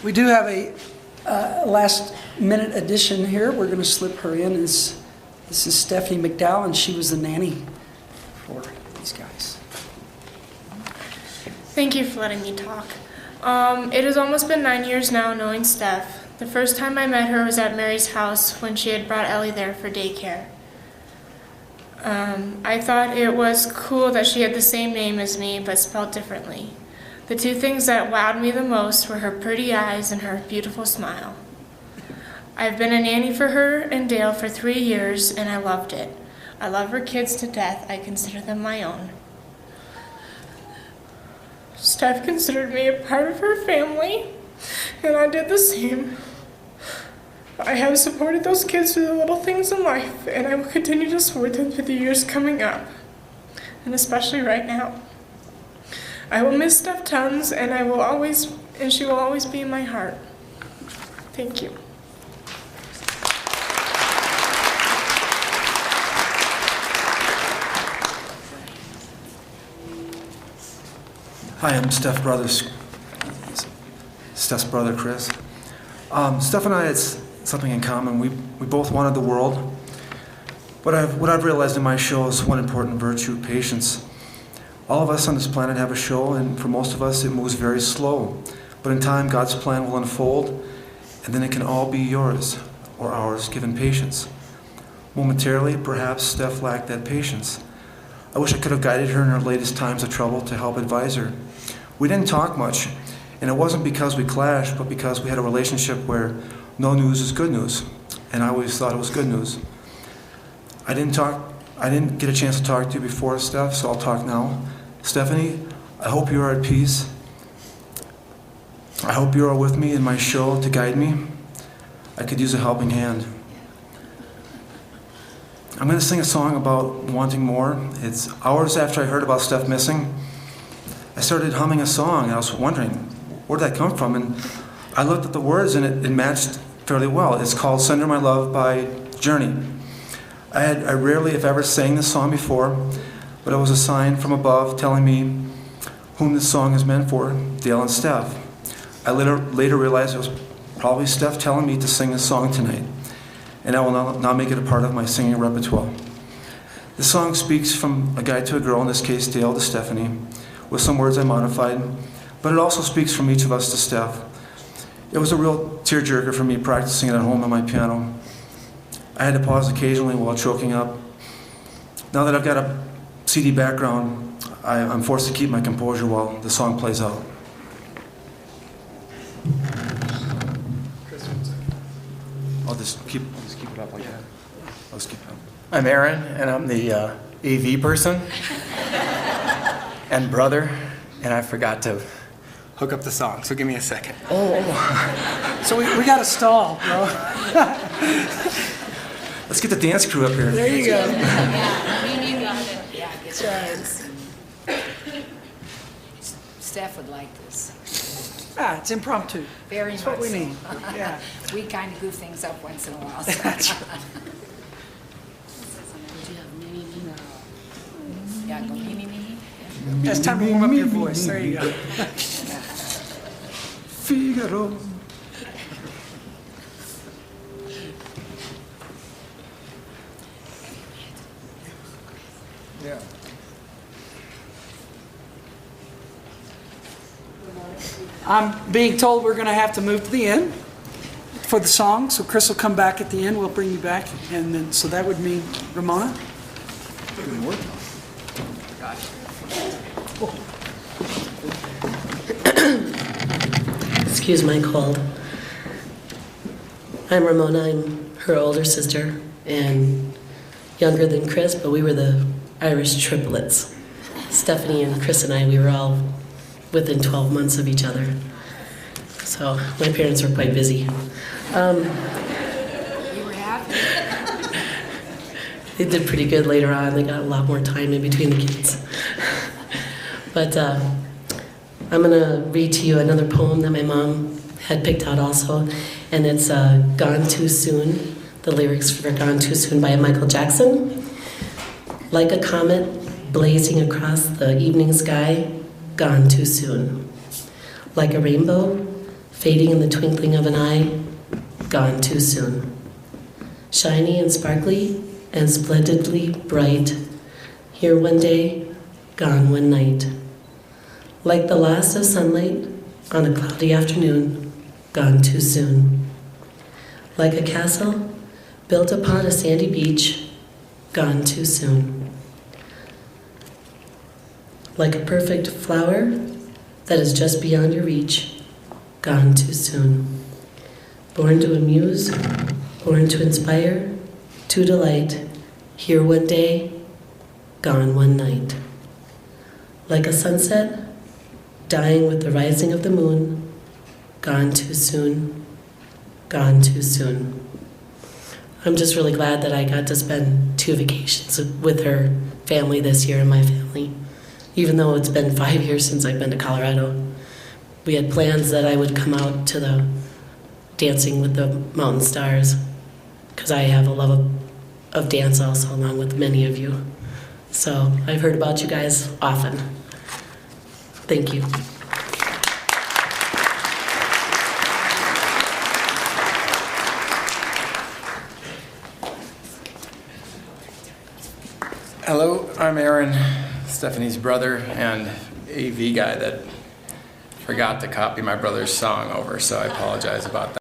We do have a last-minute addition here. We're going to slip her in. This is Stephanie McDowell, and she was the nanny for these guys. Thank you for letting me talk. It has almost been 9 years now knowing Steph. The first time I met her was at Mary's house when she had brought Ellie there for daycare. I thought it was cool that she had the same name as me, but spelled differently. The two things that wowed me the most were her pretty eyes and her beautiful smile. I've been a nanny for her and Dale for 3 years, and I loved it. I love her kids to death. I consider them my own. Steph considered me a part of her family, and I did the same. I have supported those kids through the little things in life, and I will continue to support them through the years coming up, and especially right now. I will miss Steph tons, and she will always be in my heart. Thank you. Hi, I'm Steph's brother, Chris. Steph and I had something in common. We both wanted the world. What I've realized in my show is one important virtue: patience. All of us on this planet have a show, and for most of us it moves very slow. But in time, God's plan will unfold, and then it can all be yours or ours, given patience. Momentarily, perhaps Steph lacked that patience. I wish I could have guided her in her latest times of trouble to help advise her. We didn't talk much, and it wasn't because we clashed, but because we had a relationship where no news is good news, and I always thought it was good news. I didn't get a chance to talk to you before, Steph, so I'll talk now. Stephanie, I hope you are at peace. I hope you are with me in my show to guide me. I could use a helping hand. I'm going to sing a song about wanting more. It's hours after I heard about Steph missing. I started humming a song, and I was wondering, where did that come from? And I looked at the words, and it matched fairly well. It's called Send My Love by Journey. I rarely, if ever, sang this song before, but it was a sign from above telling me whom this song is meant for, Dale and Steph. I later realized it was probably Steph telling me to sing this song tonight, and I will now make it a part of my singing repertoire. This song speaks from a guy to a girl, in this case Dale to Stephanie, with some words I modified, but it also speaks from each of us to Steph. It was a real tearjerker for me practicing it at home on my piano. I had to pause occasionally while choking up. Now that I've got a CD background, I'm forced to keep my composure while the song plays out. I'll just keep it up like that. I'll just keep it up. I'm Aaron, and I'm the AV person and brother, and I forgot to hook up the song, so give me a second. Oh. So we got to stall, bro. Let's get the dance crew up here. There you go. That's right. Steph would like this. It's impromptu. Very That's much what we so. need. Yeah. We kind of goof things up once in a while. So. That's right. Yeah, go me, me, me. It's time to warm up your voice. There you go. Figaro. Yeah. I'm being told we're going to have to move to the end for the song, so Chris will come back at the end. We'll bring you back, and then so that would mean Ramona. Excuse my cold. I'm Ramona. I'm her older sister and younger than Chris, but we were the Irish triplets. Stephanie and Chris and I, we were all within 12 months of each other. So my parents were quite busy. You were happy? They did pretty good later on. They got a lot more time in between the kids. But I'm going to read to you another poem that my mom had picked out also, and it's Gone Too Soon, the lyrics for Gone Too Soon by Michael Jackson. Like a comet blazing across the evening sky, gone too soon. Like a rainbow fading in the twinkling of an eye, gone too soon. Shiny and sparkly and splendidly bright, here one day, gone one night. Like the last of sunlight on a cloudy afternoon, gone too soon. Like a castle built upon a sandy beach, gone too soon. Like a perfect flower that is just beyond your reach, gone too soon. Born to amuse, born to inspire, to delight, here one day, gone one night. Like a sunset, dying with the rising of the moon, gone too soon, gone too soon. I'm just really glad that I got to spend 2 vacations with her family this year and my family. Even though it's been 5 years since I've been to Colorado. We had plans that I would come out to the Dancing with the Mountain Stars, because I have a love of dance also, along with many of you. So I've heard about you guys often. Thank you. Hello, I'm Aaron, Stephanie's brother and AV guy that forgot to copy my brother's song over, so I apologize about that.